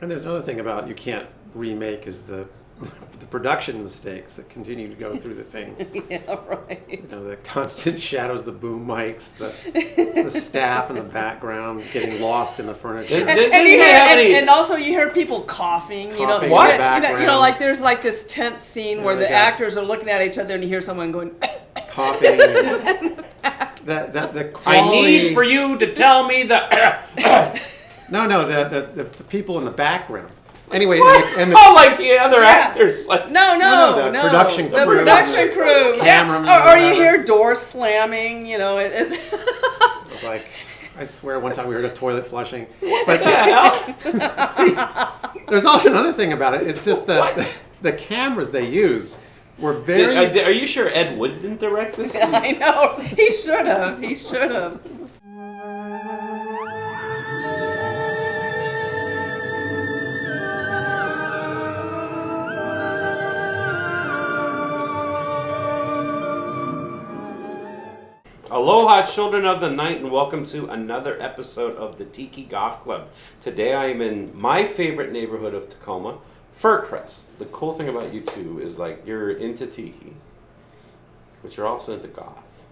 And there's another thing about you can't remake is the production mistakes that continue to go through the thing. Yeah, right. You know, the constant shadows, the boom mics, the staff in the background getting lost in the furniture. And also you hear people coughing. You know, Coughing what? in the background. You know, like there's like this tense scene where the actors are looking at each other, and you hear someone going coughing. The quality. I need for you to tell me the. No, the people in the background. Anyway, and like the other actors. Like, no, the production crew. The production crew. Cameraman. Or you hear doors slamming, you know. It's like, I swear one time we heard a toilet flushing. But there's also another thing about it. It's just the cameras they used were very... Are you sure Ed Wood didn't direct this? I know. He should have. Aloha, children of the night, and welcome to another episode of the Tiki Goth Club. Today I am in my favorite neighborhood of Tacoma, Fircrest. The cool thing about you two is like you're into Tiki, but you're also into goth.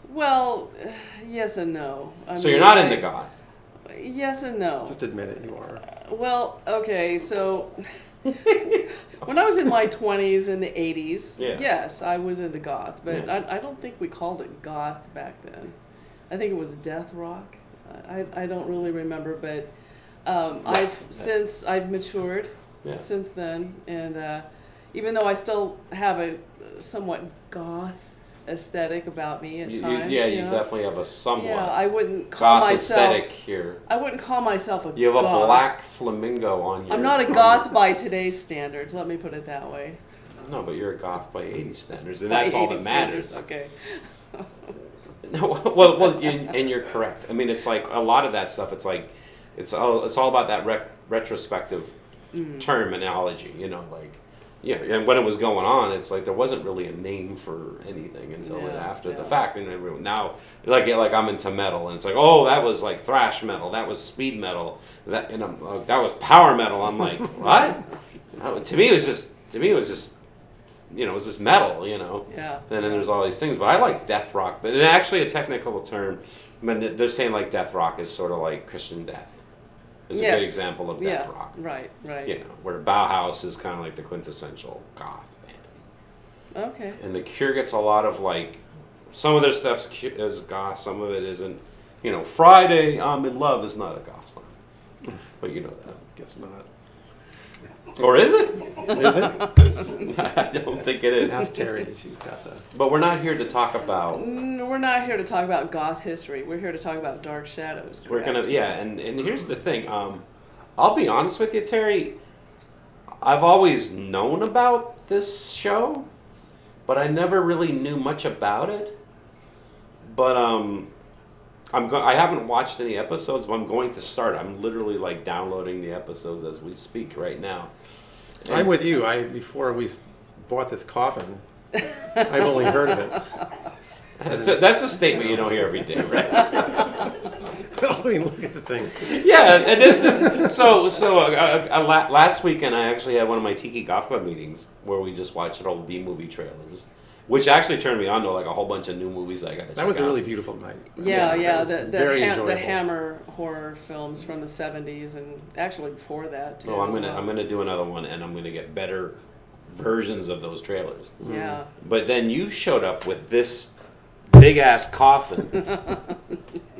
Well, yes and no. So you're not into goth? Yes and no. Just admit it, you are. Well, okay, so... When I was in my 20s in the 80s, yes, I was into goth, but I don't think we called it goth back then. I think it was death rock. I don't really remember, but I've matured since then, and even though I still have a somewhat goth aesthetic about me at times. You definitely have a somewhat. Yeah, I wouldn't call goth myself aesthetic here. I wouldn't call myself a goth. You have a black flamingo on you. I'm not a goth by today's standards, let me put it that way. No, but you're a goth by 80s standards, and that's all that matters. Okay. well, and you're correct. I mean, it's like a lot of that stuff. It's like it's all about that retrospective terminology. You know, like. Yeah, and when it was going on, it's like there wasn't really a name for anything until after the fact. And now, like I'm into metal, and it's like, oh, that was like thrash metal, that was speed metal, that was power metal. I'm like, what? To me, it was just, you know, it was just metal, you know. Yeah. And then there's all these things, but I like death rock. But actually, a technical term, I mean, they're saying like death rock is sort of like Christian death. Is a good example of death rock. Right. You know, where Bauhaus is kind of like the quintessential goth band. Okay. And The Cure gets a lot of like, some of their stuff is goth, some of it isn't. You know, Friday I'm in Love is not a goth song. But you know that. Guess not. Or is it? Is it? I don't think it is. Ask Terry. She's got the... But we're not here to talk about... We're not here to talk about goth history. We're here to talk about Dark Shadows. Correct? We're gonna, and here's the thing. I'll be honest with you, Terry. I've always known about this show, but I never really knew much about it. But I haven't watched any episodes, but I'm going to start. I'm literally like downloading the episodes as we speak right now. And I'm with you. Before we bought this coffin, I've only heard of it. That's a statement you don't hear every day, right? I mean, look at the thing. Yeah, and this is so. Last weekend, I actually had one of my Tiki Goth Club meetings where we just watched old B-movie trailers, which actually turned me on to like a whole bunch of new movies that I got to check out. That was a really beautiful night. The Hammer horror films from the 70s and actually before that too. Oh, I'm gonna do another one, and I'm gonna get better versions of those trailers. Yeah. But then you showed up with this big ass coffin,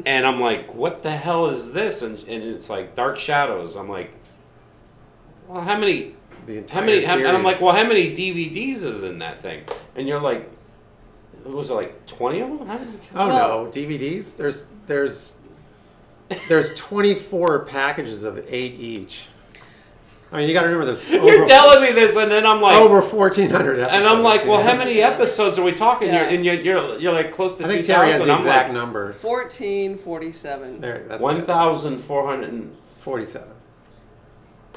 and I'm like, what the hell is this? And it's like Dark Shadows. I'm like, well, how many? And I'm like, well, how many DVDs is in that thing? And you're like, was it like 20 of them? How many? No, DVDs. There's 24 packages of 8 each. I mean, you got to remember this. You're telling me this, and then I'm like over 1,400 episodes. And I'm like, well, how many episodes are we talking here? And you're like close to 2,000. I think Terry has the exact number. 1447. There, that's 1,447.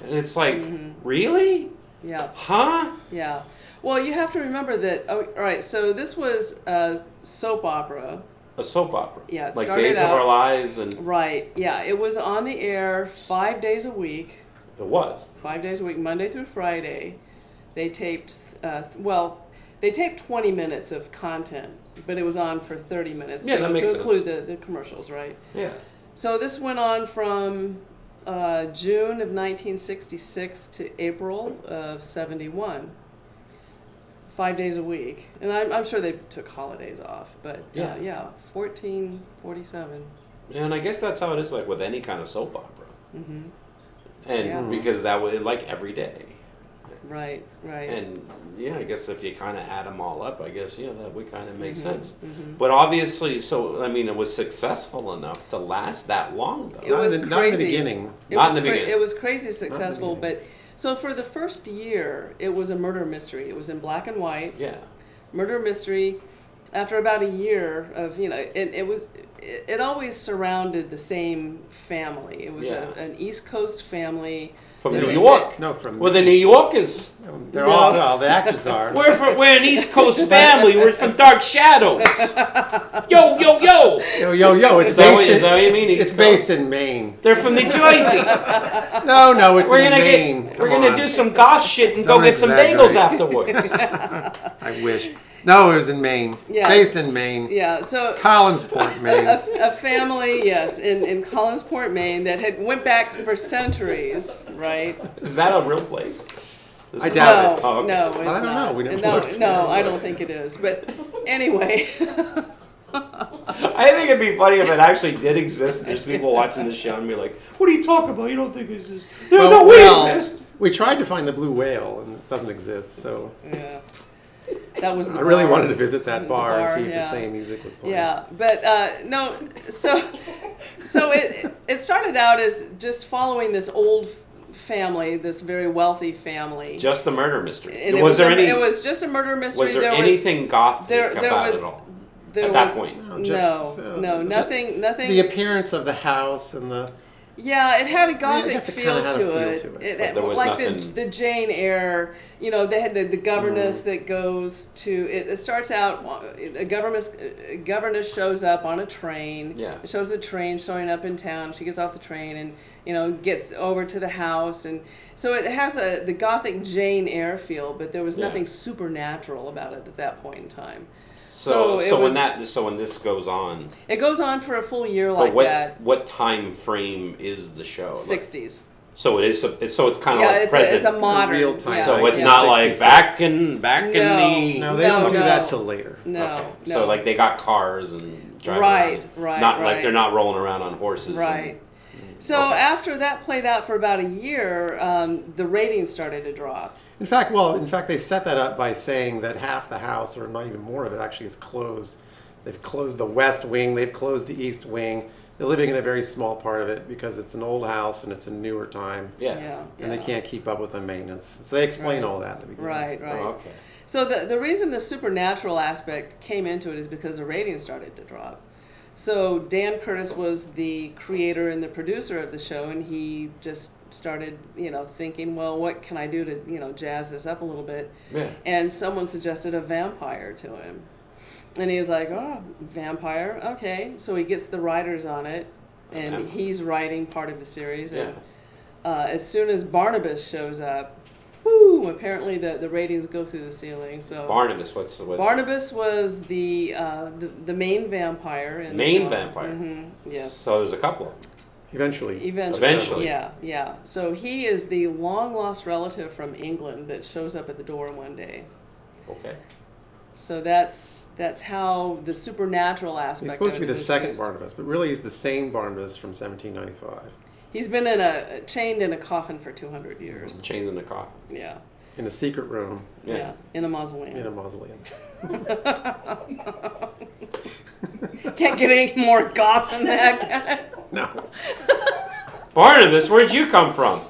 And it's like, really? Yeah. Huh? Yeah. Well, you have to remember that. Oh, all right. So this was a soap opera. A soap opera. Yeah. It like started Days out, of Our Lives and. Right. Yeah. It was on the air 5 days a week It was. 5 days a week, Monday through Friday. They taped, they taped 20 minutes of content, but it was on for 30 minutes. Yeah, that makes to include sense. the commercials, right? Yeah. So this went on from June of 1966 to April of 71. 5 days a week. And I'm sure they took holidays off, but Yeah. 1447. And I guess that's how it is, like with any kind of soap opera. Mm-hmm. And Yeah. because that would like every day. Right, right. And yeah, I guess if you kind of add them all up, I guess that would kind of make sense. Mm-hmm. But obviously, so I mean, it was successful enough to last that long, though. It was Not in the crazy. beginning. Not in the beginning. It was crazy successful, beginning. but so for the first year, it was a murder mystery. It was in black and white. Yeah. Murder mystery. After about a year of it always surrounded the same family. It was an East Coast family. From Yeah, New they- York. No, from Well, the New Yorkers. they're all well, the actors are. We're an East Coast family. We're from Dark Shadows. Yo, yo, yo. Yo, it's Is that what- based is that what you mean, it's East based in Maine. They're from New Jersey. No, it's We're in gonna Maine. we're Come gonna on. do some goth shit and go Don't get some exaggerate. bagels afterwards. I wish. No, it was in Maine. Yeah. Based in Maine. Yeah, so Collinsport, Maine. a family, yes, in Collinsport, Maine, that had went back for centuries, right? Is that a real place? This I is- doubt No, it. Oh, okay. no, it's I don't not. know. We never no, looked. no, I don't think it is. But anyway, I think it'd be funny if it actually did exist. And there's people watching the show and be like, "What are you talking about? You don't think it exists? No, we exist." we tried to find the blue whale, and it doesn't exist. So yeah, that was. The I really bar. wanted to visit that bar and bar, see if yeah. the same music was playing. Yeah, but no. So it started out as just following this old family, this very wealthy family. Just the murder mystery. And it was there any? It was just a murder mystery. Was there anything gothic there about was- it all? there at that was- point? No, just, nothing. The appearance of the house and the Yeah, it had a gothic guess it feel, kinda had a to, feel it. to it. It But had- there was like nothing- the Jane Eyre, they had the governess that goes to. It starts out a governess shows up on a train. Yeah. It shows a train showing up in town. She gets off the train and gets over to the house, and so it has the gothic Jane Eyre feel, but there was Yeah. nothing supernatural about it at that point in time. So it was- when this goes on, It goes on for a full year but like what that. what time frame is the show? Like, 60s. so it is. So it's kind of Yeah, like it's present. a modern. real time. Yeah. so it's yeah. not like 66. back in the. no, they don't No, do no. that till later. No, Okay. no. So like they got cars and driving Right, around. right, Not right. like they're not rolling around on horses. Right. So Okay. after that played out for about a year, the ratings started to drop. In fact, they set that up by saying that half the house, or not even more of it, actually is closed. They've closed the west wing. They've closed the east wing. They're living in a very small part of it because it's an old house and it's a newer time. Yeah. And they can't keep up with the maintenance. So they explain all that at the beginning. Right, right. Oh, okay. So the reason the supernatural aspect came into it is because the ratings started to drop. So Dan Curtis was the creator and the producer of the show, and he just started, thinking, well, what can I do to, jazz this up a little bit? Yeah. And someone suggested a vampire to him. And he was like, oh, vampire, okay. So he gets the writers on it, and Yeah. he's writing part of the series. Yeah. And as soon as Barnabas shows up, whoo, apparently the ratings go through the ceiling. So Barnabas, Barnabas was the main vampire. In Main the film. vampire? Yes. So there's a couple. Eventually. Eventually. Yeah. So he is the long lost relative from England that shows up at the door one day. Okay. So that's how the supernatural aspect. He's supposed to be of the it is second introduced. Barnabas, but really he's the same Barnabas from 1795 He's been chained in a coffin for 200 years. Chained in the coffin. Yeah. in a secret room Yeah. In a mausoleum. in a mausoleum. Can't get any more goth than that. No, Barnabas, where'd you come from?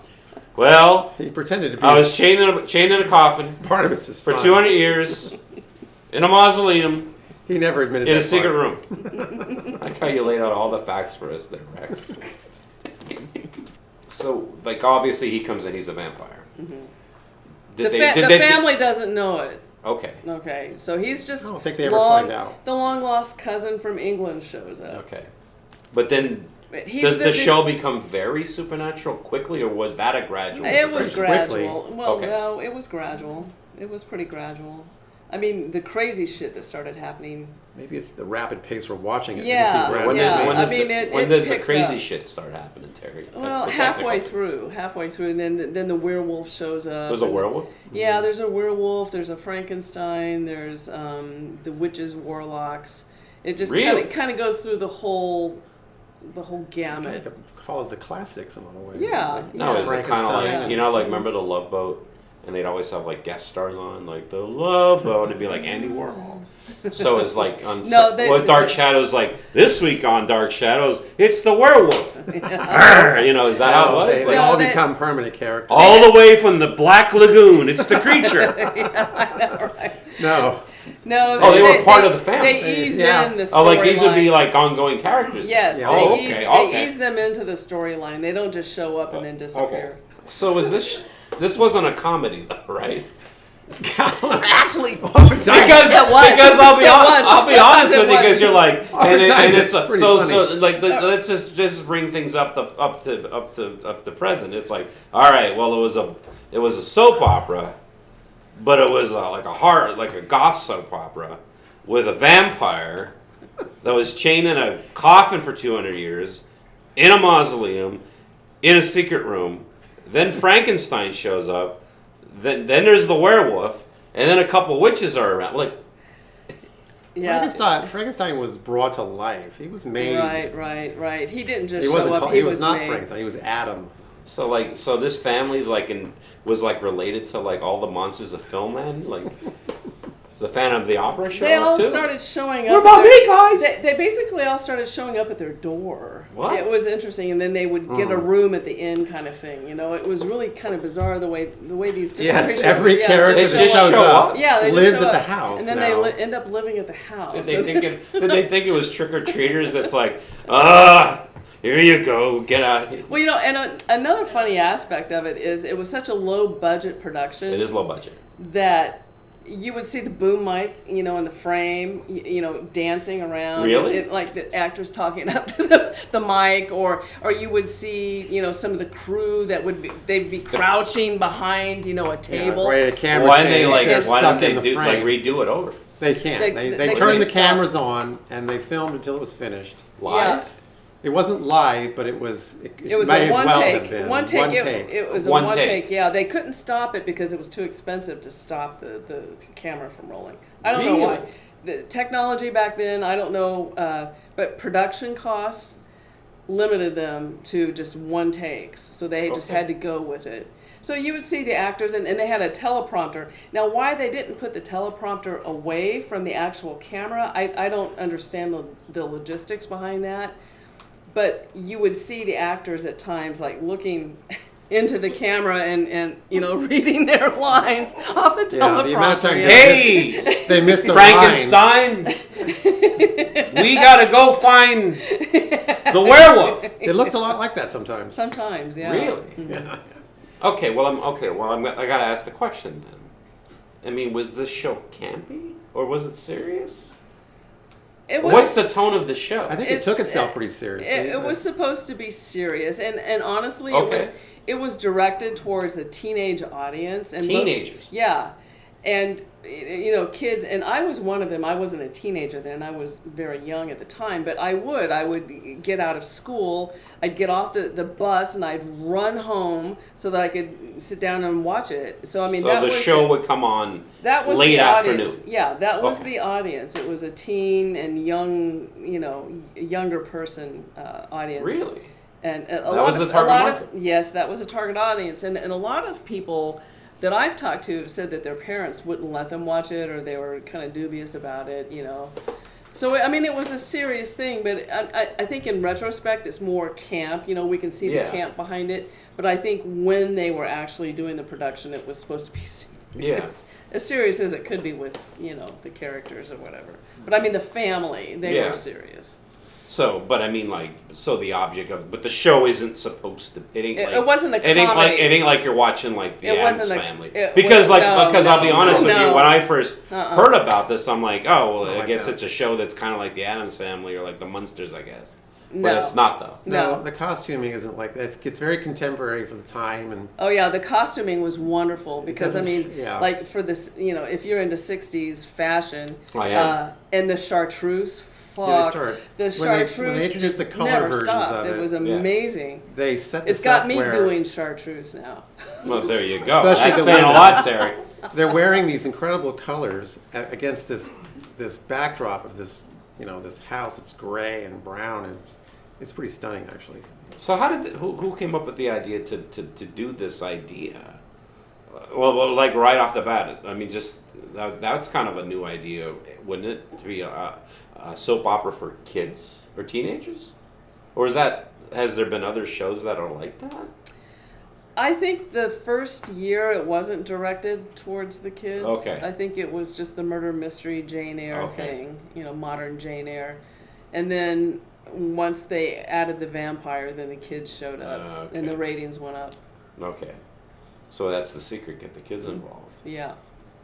Well, he pretended to be I was chained in a coffin Barnabas' for son. 200 years in a mausoleum He never admitted in that a secret part. room. I like how you laid out all the facts for us there, Rex. So, like, obviously he comes in, he's a vampire. The Did they- family doesn't know it. Okay. Okay, so he's just. I don't think they ever find out. The long lost cousin from England shows up. Okay. But then Does the show become very supernatural quickly, or was that a gradual? It was Quickly. gradual. Well, Okay. no, it was gradual. It was pretty gradual. I mean, the crazy shit that started happening. Maybe it's the rapid pace we're watching it. Yeah, When, yeah. when I does, mean, the, it- when it does the picks crazy up. shit start happening, Terry? That's Well, the halfway technical- through, and then the werewolf shows up. There's a werewolf? Yeah, there's a werewolf. There's a Frankenstein. There's the witches, warlocks. It just Really? kind of goes through the whole Kind gamut. of follows the classics in a lot of ways. Yeah, Like No, yeah. is it kind of Frankenstein. like, you know, like, remember the Love Boat? And they'd always have, like, guest stars on, like, the Love Boat. It'd be like Andy Warhol. So it's like, on with Dark Shadows, like, this week on Dark Shadows, it's the werewolf. Arr, you know, is that how it was? They Like, all they- become permanent characters. all the way from the Black Lagoon, it's the creature. No. No, Oh, they were part of the family. They ease Yeah. in the Oh, like, these would be, storyline. like, ongoing characters. Yes, Yeah. they, Oh, ease, okay, they okay. ease them into the storyline. They don't just show up and then disappear. So was this wasn't a comedy, though, right? Actually, Because It was. because I'll be It hon- was. I'll be Sometimes honest it with you, was. because you're like, Oftentimes and it's it's pretty so funny. like let's just bring things up to present. It's like, all right, well, it was a soap opera, but it was like a goth soap opera with a vampire that was chained in a coffin for 200 years in a mausoleum in a secret room. Then Frankenstein shows up. Then there's the werewolf, and then a couple witches are around. Like, yeah. Frankenstein was brought to life. He was made. Right. He didn't just He show wasn't. up. Called, he was was not made. Frankenstein. He was Adam. so this family's like was like related to like all the monsters of Filmland. Like, is the Phantom of the Opera show They up all too? started showing What up. about at me, guys? They basically all started showing up at their door. What? It was interesting, and then they would get a room at the end, kind of thing. You know, it was really kind of bizarre the way these different Yes, creatures- every character They that just shows show up up? Yeah, they lives just show at the up. house. and then now. they end up living at the house. Did they think it was trick or treaters? That's like, here you go, get out. Well, you know, and another funny aspect of it is it was such a low budget production It is low budget. that you would see the boom mic, you know, in the frame, you know, dancing around. Really? Like the actors talking up to the mic, or you would see, you know, some of the crew that they'd be crouching behind, you know, a table. Yeah, right, a camera Why didn't they change, like? they're Why stuck didn't in they the frame. redo it over They can't. They They turned couldn't the stop. cameras on and they filmed until it was finished. live? It wasn't live, but it was. It was might a as one well take. have been. One take. It was a One one take. take. Yeah, they couldn't stop it because it was too expensive to stop the camera from rolling. I don't know Really? why. The technology back then, I don't know, but production costs limited them to just one takes, so they just Okay. had to go with it. So you would see the actors, and they had a teleprompter. Now, why they didn't put the teleprompter away from the actual camera, I don't understand the logistics behind that. But you would see the actors at times like looking into the camera and you know, reading their lines off the teleprompter. Yeah, the amount of times Hey, they missed the Frankenstein! We gotta go find the werewolf. lines. It looked a lot like that sometimes. Sometimes, yeah. Really? Yeah. Okay, well, I gotta ask the question then. I mean, was this show campy or was it serious? It was. What's the tone of the show? I think it It's- took itself pretty seriously. It but- was supposed to be serious, and honestly, Okay. it was directed towards a teenage audience and Teenagers? yeah, and you know, kids, and I was one of them. I wasn't a teenager then; I was very young at the time. But I would get out of school, I'd get off the bus, and I'd run home so that I could sit down and watch it. So I mean, So that the was show would come on that was late the audience. afternoon. Yeah, that was Okay. the audience. It was a teen and young, you know, younger person audience. Really? And a That lot was of, the target a lot market? Of, yes, that was a target audience, and a lot of people that I've talked to have said that their parents wouldn't let them watch it, or they were kind of dubious about it, you know. So I mean, it was a serious thing, but I think in retrospect, it's more camp. You know, we can see Yeah. the camp behind it, but I think when they were actually doing the production, it was supposed to be Yeah. as serious as it could be with, you know, the characters or whatever. But I mean, the family, they Yeah. were serious. So, but I mean, like, so the object of, but the show isn't supposed to. It ain't. It- Like, it wasn't a It ain't like comedy. it ain't like you're watching like the It Addams wasn't a- Family. it Because was- like no, because I'll be no, honest with you, no. when I first Uh-uh. heard about this, I'm like, oh well, Something I like guess that. it's a show that's kind of like the Addams Family or like the Munsters, I guess. But No. it's not though. No. the costuming isn't like that. It's very contemporary for the time, and Oh yeah, the costuming was wonderful because I doesn't- mean, yeah. like for this, if you're into '60s fashion, I am. and the chartreuse, Yeah, fuck, they started- the when chartreuse they introduced just the color never versions stopped. of it. was Yeah. amazing. they set It's this got up me where doing chartreuse now. Well, there you go. Especially That's the saying a women. lot, Terry. they're wearing these incredible colors against this backdrop of this this house. It's gray and brown, and it's pretty stunning actually. So how did who came up with the idea to do this idea? Well, like right off the bat, I mean, just that's kind of a new idea, wouldn't it? To be a soap opera for kids or teenagers, or has there been other shows that are like that? I think the first year it wasn't directed towards the kids. Okay. I think it was just the murder mystery Jane Eyre Okay. thing, modern Jane Eyre. And then once they added the vampire, then the kids showed up Okay. and the ratings went up. Okay, so that's the secret: get the kids involved. Yeah,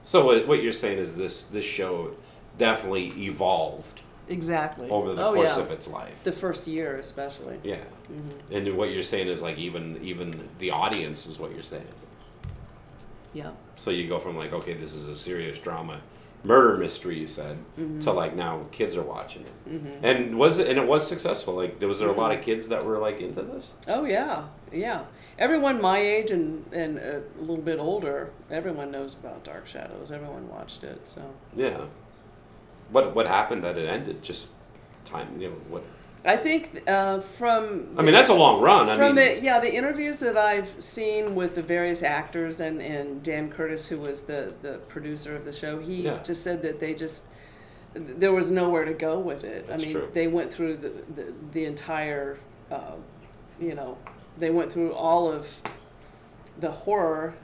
So what you're saying is this show definitely evolved exactly. over the course of its life. The first year especially. Yeah, and what you're saying is like even the audience is what you're saying. Yeah. So you go from like, okay, this is a serious drama, murder mystery, you said, to like now kids are watching it, and it was successful. Like, was there a lot of kids that were like into this? Oh yeah, yeah. Everyone my age and a little bit older, everyone knows about Dark Shadows. Everyone watched it. So Yeah. What happened that it ended? Just time, what? I think from I mean, that's a long run. the interviews that I've seen with the various actors and Dan Curtis, who was the producer of the show, he just said that there was nowhere to go with it. That's true. They went through the entire, they went through all of the horror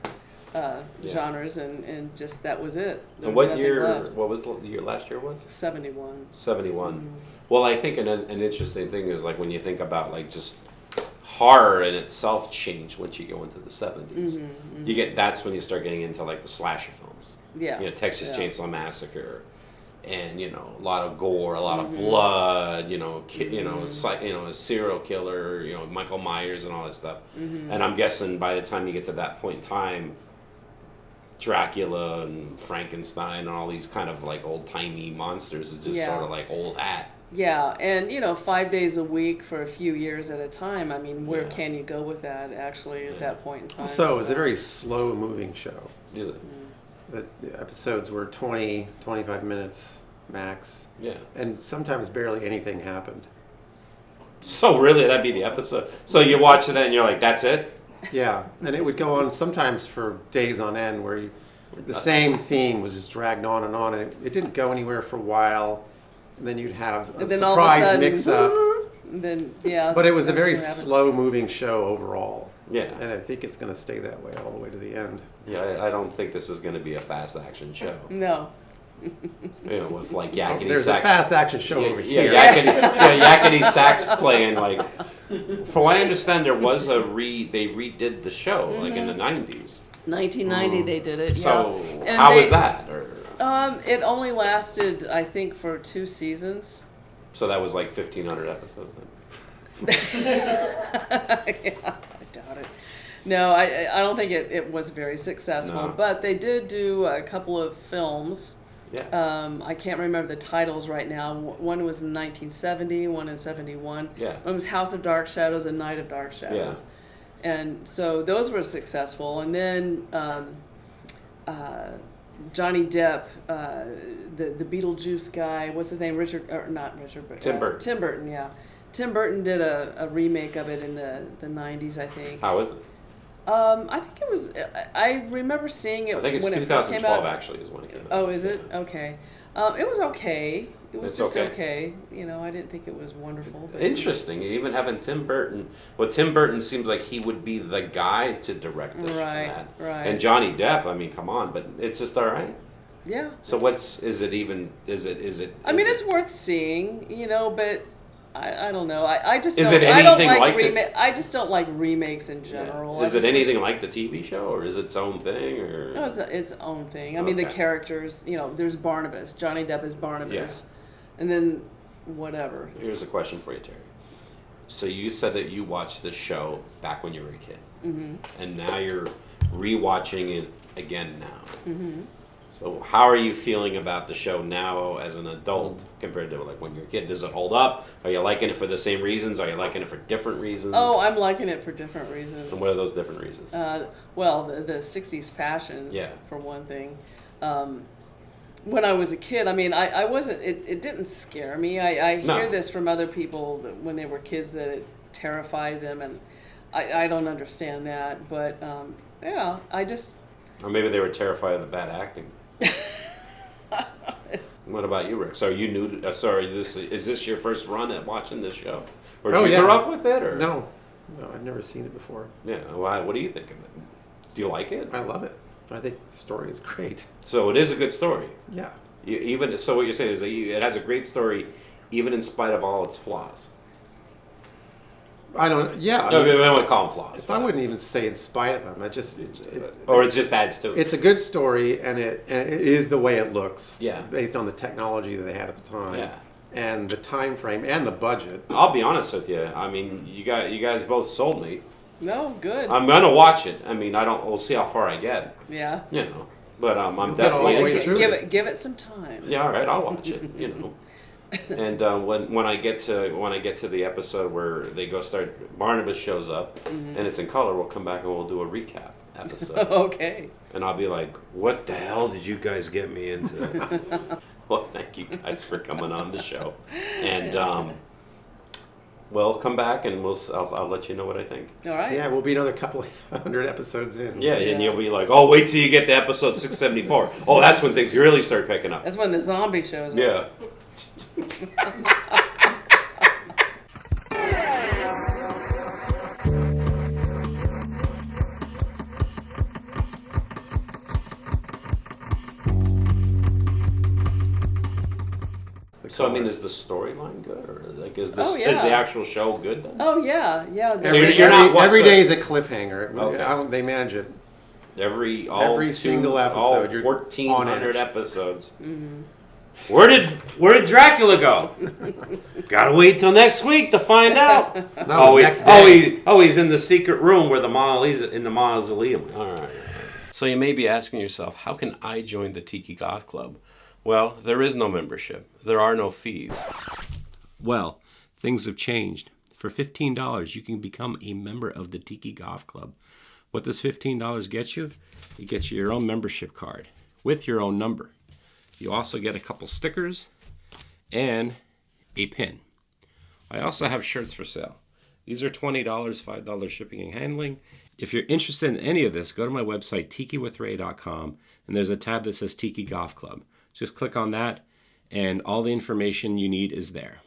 genres and just that was it. There And was what nothing year? left. What was the year last year was? 71. 71. Well, I think an interesting thing is like when you think about like just horror in itself changed once you go into the 70s. That's when you start getting into like the slasher films. Yeah. Texas Chainsaw Massacre, and a lot of gore, a lot of blood. A serial killer. Michael Myers and all that stuff. And I'm guessing by the time you get to that point in time, Dracula and Frankenstein and all these kind of like old timey monsters is just sort of like old hat. Yeah, and 5 days a week for a few years at a time. I mean, where can you go with that actually at that point in time? So it's a very slow moving show. Is it? The episodes were 20, 25 minutes max. Yeah. And sometimes barely anything happened. So really, that'd be the episode. So you watch it and you're like, that's it? Yeah, and it would go on sometimes for days on end where the same theme was just dragged on, and it didn't go anywhere for a while. And then you'd have a And then all of a surprise sudden, mix-up. and then But it was a very nothing happened. slow-moving show overall. Yeah. And I think it's going to stay that way all the way to the end. Yeah, I don't think this is going to be a fast action show. No. With like yakety There's sax. a fast action show over here. Yakety sax playing like. From what I understand, there was they redid the show like in the 90s. 1990 they did it. So And how was that? It only lasted, I think, for 2 seasons. So that was like 1,500 episodes then. Yeah, I doubt it. No, I don't think it was very successful. No. But they did do a couple of films. Yeah. I can't remember the titles right now. One was in 1970, one in 71. Yeah. One was House of Dark Shadows and Night of Dark Shadows. And so those were successful. And then Johnny Depp, the Beetlejuice guy, what's his name? Tim Burton. Tim Burton, yeah. Tim Burton did a remake of it in the 90s, I think. How is it? I think it was. I remember seeing it I think it's when it first came 2012 out. actually is when it came out. Oh, is it? Okay. It was okay. It was It's just okay. okay. I didn't think it was wonderful. But Interesting. Even having Tim Burton. Well, Tim Burton seems like he would be the guy to direct this. Right. And Johnny Depp. I mean, come on, but it's just all right. Yeah. So is it? I mean, it's worth seeing, but I don't know. I just Is don't, it I don't anything like like I just don't like remakes in general. Yeah. Is it anything like the TV show, or is it its own thing, or? No, it's its own thing. I mean, the characters. There's Barnabas. Johnny Depp is Barnabas, and then whatever. Here's a question for you, Terry. So you said that you watched this show back when you were a kid, and now you're rewatching it again now. So how are you feeling about the show now as an adult compared to like when you're a kid? Does it hold up? Are you liking it for the same reasons? Are you liking it for different reasons? Oh, I'm liking it for different reasons. And what are those different reasons? Well, the 60s fashions, Yeah. for one thing. When I was a kid, I mean, I wasn't, it didn't scare me. I hear this from other people that when they were kids that it terrified them, and I don't understand that. But, yeah, I just... Or maybe they were terrified of the bad acting. What about you, Rick? So are you new to, is this your first run at watching this show? Or did you grow up with it? Or? No, I've never seen it before. Yeah, well, what do you think of it? Do you like it? I love it. I think the story is great. So it is a good story. Yeah. So what you're saying is that it has a great story, even in spite of all its flaws. I don't. Yeah. No, we don't want to call them flaws. I wouldn't even say in spite of them. It just adds to it. It's a good story, and it is the way it looks. Yeah. Based on the technology that they had at the time. Yeah. And the time frame and the budget. I'll be honest with you. I mean, you guys both sold me. No, good. I'm gonna watch it. I mean, we'll see how far I get. Yeah. You know, but I'm You'll definitely get all the way interested. through. Give it some time. Yeah, all right, I'll watch it. You know. And when I get to the episode where they go start, Barnabas shows up, and it's in color. We'll come back and we'll do a recap episode. Okay. And I'll be like, "What the hell did you guys get me into?" Well, thank you guys for coming on the show, and we'll come back and I'll let you know what I think. All right. Yeah, we'll be another couple of hundred episodes in. Yeah, and you'll be like, "Oh, wait till you get to episode 674. Oh, that's when things really start picking up." That's when the zombie shows up. Yeah. So I mean, is the storyline good, or like is this is the actual show good then? Oh yeah. Every day is a cliffhanger. Okay. They manage it. Every single episode, all you're 1,400 on edge. episodes. Mm-hmm. Where did Dracula go? Gotta wait till next week to find out. He's in the secret room where the mausoleum. All right. So you may be asking yourself, how can I join the Tiki Goth Club? Well, there is no membership. There are no fees. Well, things have changed. For $15, you can become a member of the Tiki Goth Club. What does $15 get you? It gets you your own membership card with your own number. You also get a couple stickers and a pin. I also have shirts for sale. These are $20, $5 shipping and handling. If you're interested in any of this, go to my website, tikiwithray.com, and there's a tab that says Tiki Goth Club. Just click on that, and all the information you need is there.